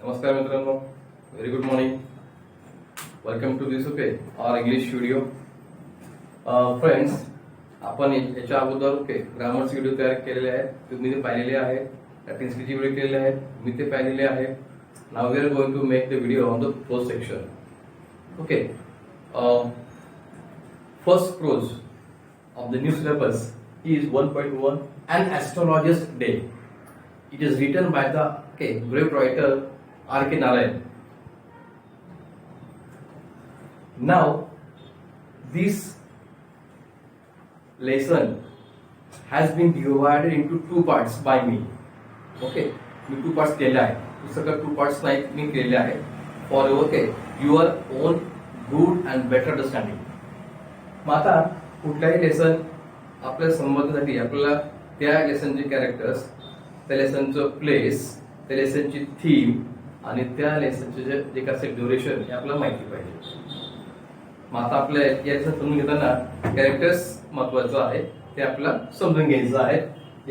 नमस्कार मित्रांनो, very good morning. Welcome to this our English video. Friends, आपण याच्या अगोदर ग्रामरचे व्हिडिओ तयार केलेले आहेत. तुम्ही ते पाहिलेले आहेत. लॅटिन्सचे व्हिडिओ केलेले आहेत, मी ते पाहिलेले आहेत. Now we are going to make the video on the first section. Okay, first clause of the new syllabus is 1.1 An Astrologer's Day. It is written by the great writer R.K. Narayan. Now this lesson has been divided into two parts by me. Okay, me two parts केले आहे. पुस्तकात two parts नाही मी केले आहे for your own good and better understanding. मग आता कुठल्याही lesson आपल्या संबंधासाठी आपल्याला त्या लेसनचे कॅरेक्टर्स, त्या लेसनचं प्लेस, त्या लेसनची थीम आणि त्या लेसनचे जे काय असेल ड्युरेशन हे आपल्याला माहिती पाहिजे. मग आता आपल्या या लेसन समजून घेताना कॅरेक्टर्स महत्वाचं आहे, ते आपल्याला समजून घ्यायचं आहे.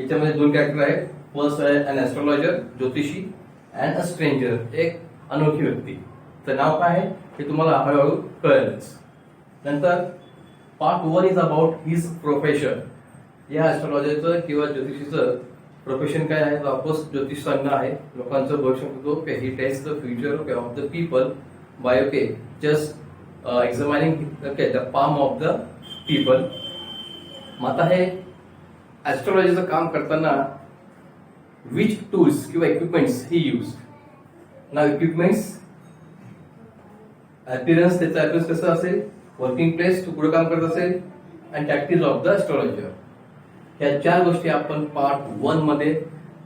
याच्यामध्ये दोन कॅरेक्टर आहेत. फर्स्ट आहे अन ॲस्ट्रॉलॉजर, ज्योतिषी, अँड अ स्ट्रेंजर, एक अनोखी व्यक्ती. तर नाव काय आहे हे तुम्हाला हळूहळू कळेलच. नंतर part 1 is about his profession. या ॲस्ट्रॉलॉजरचं किंवा ज्योतिषीचं प्रोफेशन काय आहे? ऑफकोर्स ज्योतिष सांगणं आहे, लोकांचं भविष्य होतो. He test the future of the people by just examining the palm of the people. मग आता हे ॲस्ट्रॉलॉजीचं काम करताना विच टूल्स किंवा इक्विपमेंट्स ही यूज. ना इक्विपमेंट्स, अपीरन्स, त्याचा अपीरन्स कसं असेल, वर्किंग प्लेस, तू कुठे काम करत असेल, and tactics of the astrologer. या चार गोष्टी आपण पार्ट 1 मध्ये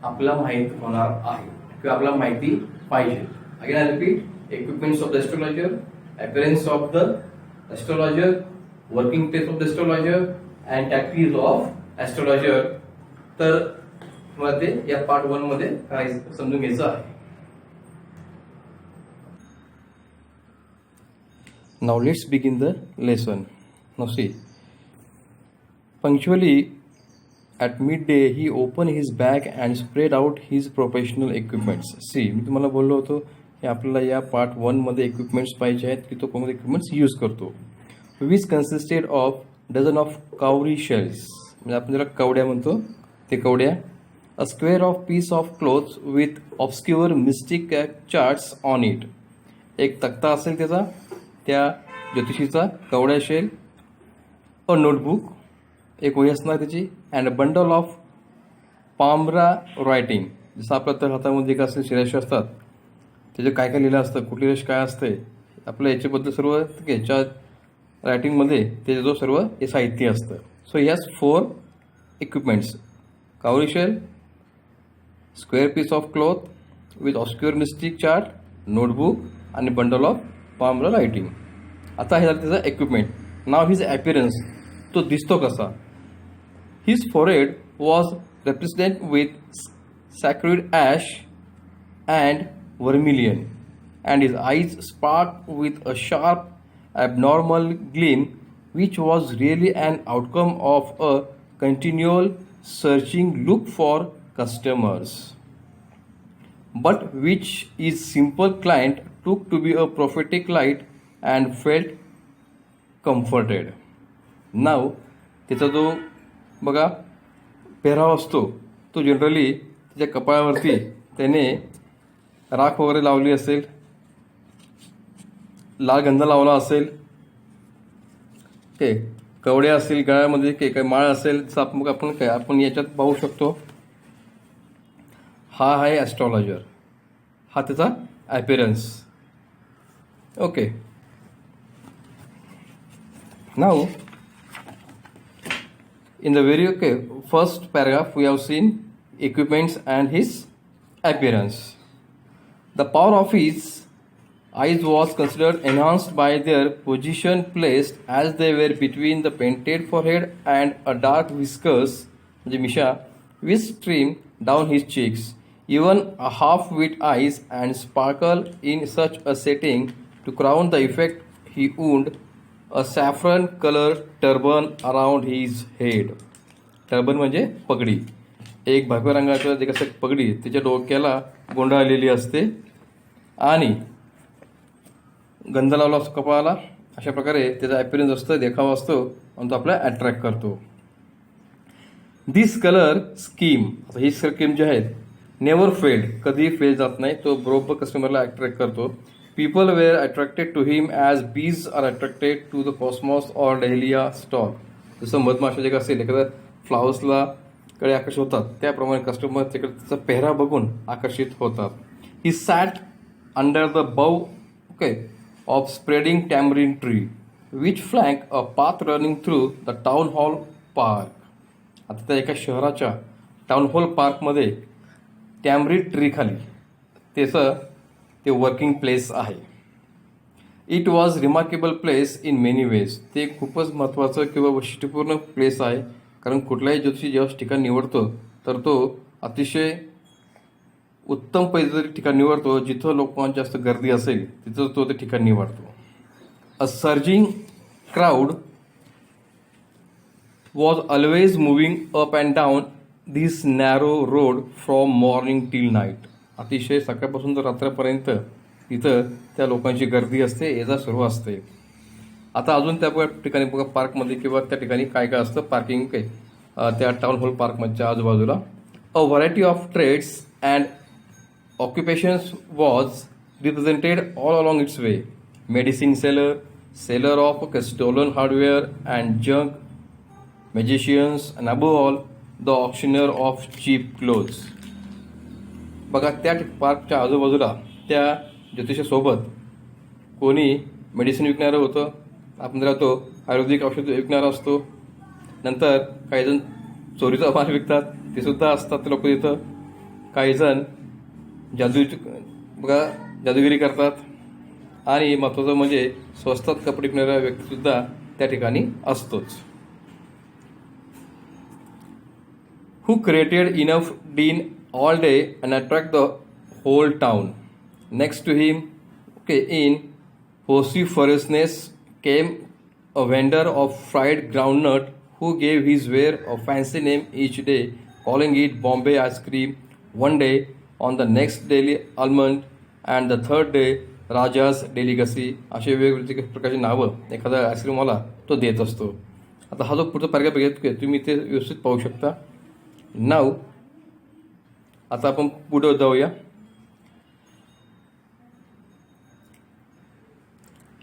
आपल्याला माहित होणार आहे किंवा आपल्याला माहिती पाहिजे. Again I repeat, equipments of the astrologer, appearance of the astrologer, working place of the astrologer, and tactics of astrologer. तर मला ते या पार्ट 1 मध्ये समजून घ्यायचं आहे. Now let's begin the lesson. Now see, punctually at midday he opened his bag and spread out his professional equipments. See, मी तुम्हाला बोललो होतो की आपल्याला या पार्ट 1 मध्ये इक्विपमेंट्स पाहिजे आहेत की तो कोणते इक्विपमेंट्स यूज करतो. Which consisted of dozen of cowrie shells, म्हणजे आपण ज्याला कवड्या म्हणतो ते कवड्या. A square of piece of cloths with obscure mystic charts on it. एक तक्ता असेल त्याचा, त्या ज्योतिषीचा कवड्या शेल. अ नोटबुक, एक वही असणार त्याची. And a bundle of palmyra writing, जसं आपल्या तर हातामध्ये काय असेल शिराश असतात, त्याचे काय काय लिहिलं असतं, कुठली रेष काय असते, आपल्या याच्याबद्दल सर्व याच्या रायटिंगमध्ये ते जो सर्व हे साहित्य असतं. So he has 4 equipments: cowrie shell, square piece of cloth with obscure mystic chart, notebook आणि बंडल ऑफ पामरा रायटिंग. आता हे झालं त्याचा इक्विपमेंट. नाव हिज अपीरन्स, तो दिसतो कसा. His forehead was represent with sacred ash and vermilion and his eyes spark with a sharp abnormal gleam which was really an outcome of a continual searching look for customers, but which his simple client took to be a prophetic light and felt comforted. Now त्याचा जो बघा पेहराव असतो तो generally त्याच्या कपाळावरती त्याने राख वगैरे लावली असेल, लाल गंध लावला असेल, कवड्या असतील गळ्यामध्ये, काही माळ असेल. मग आपण याच्यात पाहू शकतो हा आहे ॲस्ट्रॉलॉजर, हा त्याचा appearance. Okay, now in the very first paragraph we have seen equipments and his appearance. The power of his eyes was considered enhanced by their position placed as they were between the painted forehead and a dark whiskers, the misha, which streamed down his cheeks. Even a half-wit eyes and sparkle in such a setting to crown the effect. He wound a saffron-colored turban around his head. Turban म्हणजे पगडी. एक भगव्या रंगाचं जे कसं पगडी त्याच्या डोक्याला गोंडाळलेली असते. आणि गंध लावला असतो कपाळाला, अशा प्रकारे त्याचा ॲपिरन्स असतो, देखावा असतो आणि तो आपल्याला अट्रॅक्ट करतो. दिस कलर स्कीम, आता ही स्कीम जी आहेत नेवर फेल्ड, कधीही फेल जात नाही, तो बरोबर कस्टमरला अट्रॅक्ट करतो. People were attracted to him as bees are attracted to the cosmos or dahlia stalk. जसं मधमाशा जे असेल एखाद्या फ्लावर्सला कडे आकर्षित होतात, त्याप्रमाणे कस्टमर तिकडे त्याचा पेहरा बघून आकर्षित होतात. He sat under the bough of spreading tamarind tree which flank a path running through the town hall park. आता त्या एका शहराच्या टाउन हॉल पार्कमध्ये टॅमरिन ट्री खाली त्याचं ते वर्किंग प्लेस आहे. It was remarkable place in many ways, ते खूपच महत्त्वाचं किंवा वैशिष्ट्यपूर्ण प्लेस आहे, कारण कुठलाही ज्योतिषी जेव्हा ठिकाण निवडतो तर तो अतिशय उत्तम पैकी ठिकाण निवडतो, जिथं लोकांची जास्त गर्दी असेल तिथं तो ते ठिकाण निवडतो. A surging crowd was always moving up and down this narrow road from morning till night. अतिशय सकाळपासून तर रात्रीपर्यंत तिथं त्या लोकांची गर्दी असते, ये जा सुरू असते. आता अजून त्या ठिकाणी बघा पार्कमध्ये किंवा त्या ठिकाणी काय काय असतं पार्किंग त्या टाउन हॉल पार्कच्या आजूबाजूला. A variety of trades and occupations was represented all along its way. Medicine seller, seller of stolen hardware and junk, magicians and above all the auctioneer of cheap clothes. बघा त्या पार्कच्या आजूबाजूला त्या ज्योतिषासोबत कोणी medicine विकणारं होतं, आपण राहतो आयुर्वेदिक औषध विकणारा असतो, नंतर काहीजण चोरीचा माल विकतात ते सुद्धा असतात लोक तिथं, काहीजण जादूगिरी करतात, आणि महत्त्वाचं म्हणजे स्वस्तात कपडे विकणारा व्यक्तीसुद्धा त्या ठिकाणी असतोच. Who created enough din all day and attract the whole town. Next to him, in vociferousness came a vendor of fried groundnut who gave his ware a fancy name each day, calling it Bombay ice cream one day, on the next daily almond, and the third day Raja's delicacy. असे वेगवेगळे प्रकारची नावं एखादा आईस्क्रीमवाला तो देत असतो. आता हा जो पुढचा पॅराग्राफ बघितला तुम्ही ते व्यवस्थित पाहू शकता. नाव आता आपण पुढे जाऊया.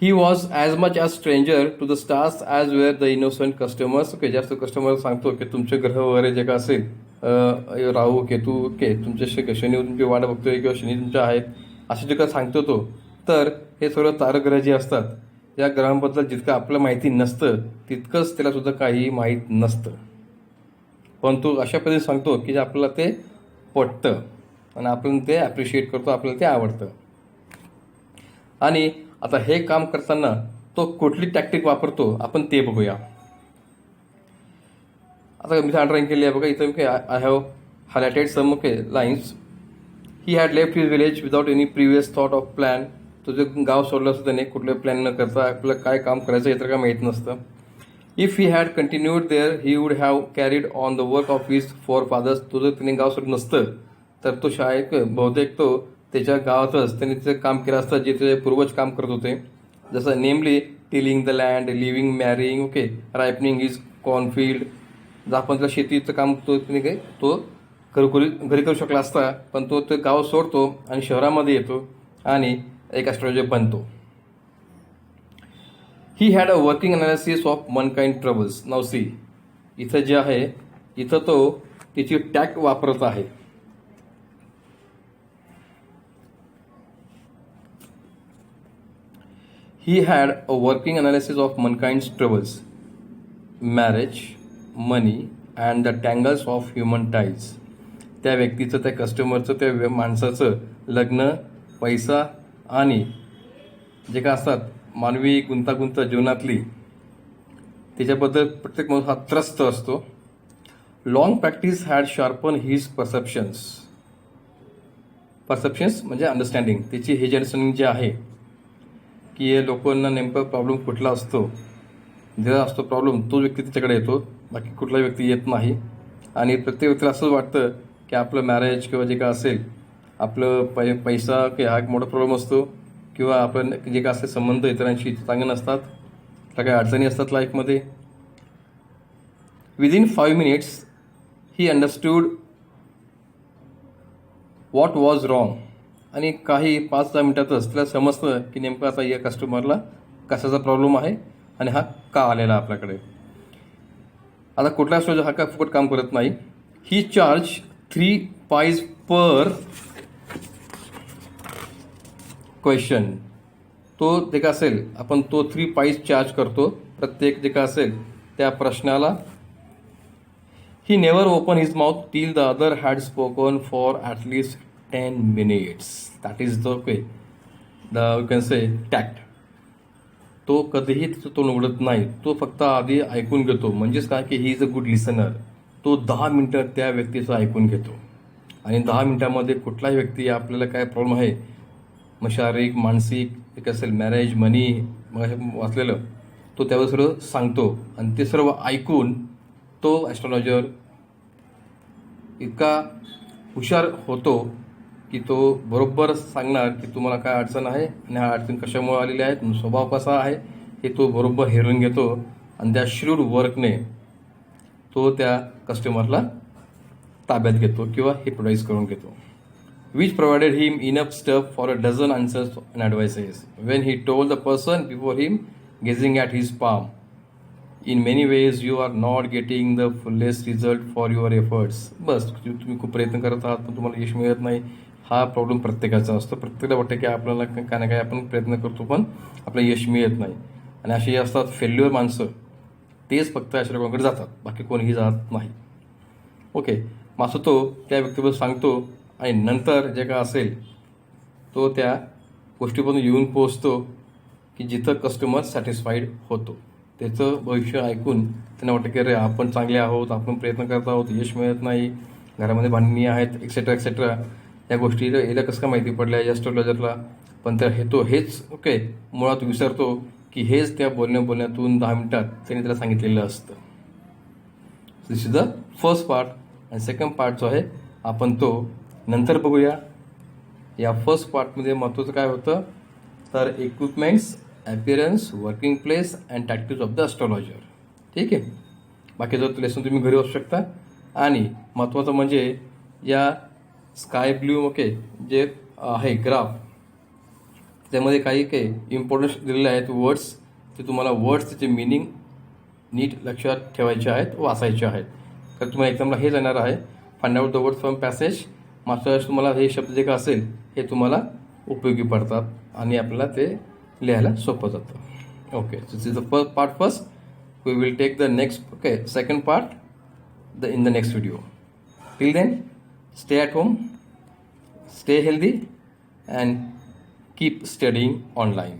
He was as much as stranger to the stars as were the innocent customers. जास्त कस्टमर सांगतो की तुमचे ग्रह वगैरे जे काय असेल राहू केतू तुमच्या शनी तुमची वाट बघतोय किंवा शनी तुमच्या आहेत असे जे काय सांगतो तो, तर हे सर्व तारग्रह जे असतात या ग्रहांबद्दल जितकं आपलं माहिती नसतं तितकंच त्याला सुद्धा काही माहीत नसतं, पण तो अशा पद्धतीने सांगतो की आपल्याला ते पटतं आणि आपण ते ॲप्रिशिएट करतो, आपल्याला ते आवडतं. आणि आता हे काम करताना तो कुठली टॅक्टिक वापरतो आपण ते बघूया. आता मी अंडरलाईन केली आहे बघा इथं. I have highlighted some lines. He had left his village without any previous thought of plan. तुझं गाव सोडलं असतं त्याने कुठलं प्लॅन न करता, आपल्याला काय काम करायचं हे तर काय माहीत नसतं. If he had continued there he would have carried on the work of his forefathers. तो जर त्याने गाव सोडलं नसतं तर तो शाळेत बहुतेक तो त्याच्या गावातच त्यांनी तिचं काम केलं असतं जे ते पूर्वज काम करत होते. जसं namely tilling the land, living, marrying, ripening is cornfield. जर आपण त्याला शेतीचं काम तो त्याने तो घरी करू शकला असता, पण तो ते गाव सोडतो आणि शहरामध्ये येतो आणि एक ॲस्ट्रोलॉजर बनतो. He had a working analysis of mankind troubles. Now see इथं जे आहे इथं तो तिची टॅक्ट वापरत आहे. He had a working analysis of mankind troubles, marriage, money and the tangles of human ties. त्या व्यक्तीचं, त्या कस्टमरचं, त्या माणसाचं लग्न, पैसा आणि जे काय असतात मानवी गुंतागुंत जीवनातली त्याच्याबद्दल प्रत्येक माणूस हा त्रस्त असतो. Long practice had sharpen his perceptions. Perceptions म्हणजे अंडरस्टँडिंग. त्याची हे जे अंडरस्टँडिंग जे आहे की हे लोकांना नेमका प्रॉब्लेम कुठला असतो, ज्याला असतो प्रॉब्लेम तो व्यक्ती त्याच्याकडे येतो, बाकी कुठला व्यक्ती येत नाही. आणि प्रत्येक व्यक्तीला असंच वाटतं की आपलं मॅरेज किंवा जे काय असेल आपलं पैसा हा एक मोठा प्रॉब्लेम असतो, किंवा आपण जे काय असते संबंध इतरांशी चांगले नसतात, त्या काही अडचणी असतात लाईफमध्ये. Within 5 minutes he understood what was wrong. आणि काही 5-10 मिनिटातच त्याला समजतं की नेमकं आता या कस्टमरला कशाचा प्रॉब्लेम आहे आणि हा का आलेला आपल्याकडे. आता कुठला स्टोरेज हा काय फुकट काम करत नाही. ही चार्ज 3 pies पर क्वेश्चन. तो जे का असेल आपण तो 3 pies चार्ज करतो प्रत्येक जे का असेल त्या प्रश्नाला. He never open his mouth till the other had spoken for at least 10 minutes. That is the you can say tact. तो कधीही तो उघडत नाही, तो फक्त आधी ऐकून घेतो. म्हणजेच काय की he is a good listener. तो 10 मिनिटं त्या व्यक्तीचं ऐकून घेतो, आणि 10 मिनिटामध्ये कुठलाही व्यक्ती आपल्याला काय प्रॉब्लेम आहे, मग शारीरिक मानसिक एक असेल मॅरेज मनी वाचलेलं, तो त्यावर सर्व सांगतो. आणि ते सर्व ऐकून तो ॲस्ट्रॉलॉजर इतका हुशार होतो की तो बरोबर सांगणार की तुम्हाला काय अडचण आहे आणि हा अडचण कशामुळे आलेली आहे, तुमचा स्वभाव कसा आहे हे तो बरोबर हेरून घेतो. आणि त्या श्रूड वर्कने तो त्या कस्टमरला ताब्यात घेतो किंवा हिप्नोटाइज करून घेतो. Which provided him enough stuff for a dozen answers and advices when he told the person before him gazing at his palm. In many ways you are not getting the fullest result for your efforts. बस तुम्ही खूप प्रयत्न करत आहात पण तुम्हाला यश मिळत नाही. हा प्रॉब्लेम प्रत्येकाचा असतो. प्रत्येकाला वाटतं की आपल्याला काय ना काय आपण प्रयत्न करतो पण आपलं यश मिळत नाही. आणि अशी असतात फेल्युअर माणसं, तेच फक्त अशा लोकांकडे जातात, बाकी कोणीही जात नाही. ओके, मग असं तो त्या व्यक्तीबद्दल सांगतो आणि नंतर जे काय असेल तो त्या गोष्टीपासून येऊन पोहोचतो की जिथं कस्टमर सॅटिस्फाईड होतो. त्याचं भविष्य ऐकून त्यांना वाटतं की अरे आपण चांगले आहोत, आपण प्रयत्न करत आहोत, यश मिळत नाही, घरामध्ये भांडणी आहेत एक्सेट्रा एक्सेट्रा. या गोष्टी याला कसं काय माहिती पडल्या या ॲस्ट्रॉलॉजरला. पण त्या हेच ओके मुळात विसरतो की हेच त्या बोलण्यातून 10 मिनिटात त्यांनी त्याला सांगितलेलं असतं. दिस इज द फर्स्ट पार्ट. आणि सेकंड पार्ट जो आहे आपण तो नंतर बघूया. या फर्स्ट पार्टमध्ये महत्त्वाचं काय होतं तर equipments, appearance, working place and tactics of the astrologer. ठीक आहे. बाकीचं लेसन तुम्ही घरी वाचू शकता. आणि महत्त्वाचं म्हणजे या स्काय ब्ल्यू ओके जे आहे ग्राफ, त्यामध्ये काही इम्पॉर्टन्स दिलेले आहेत वर्ड्स. ते तुम्हाला वर्ड्स त्याचे मिनिंग नीट लक्षात ठेवायचे आहेत, वाचायचे आहेत. तर तुम्हाला एक्झामला हे जाणार आहे find out the word from passage. मागच्या वेळेस तुम्हाला हे शब्द जे का असेल हे तुम्हाला उपयोगी पडतात आणि आपल्याला ते लिहायला सोपं जातं. Okay, this is the part first. We will take the next second part in the next video. Till then stay at home, stay healthy and keep studying online.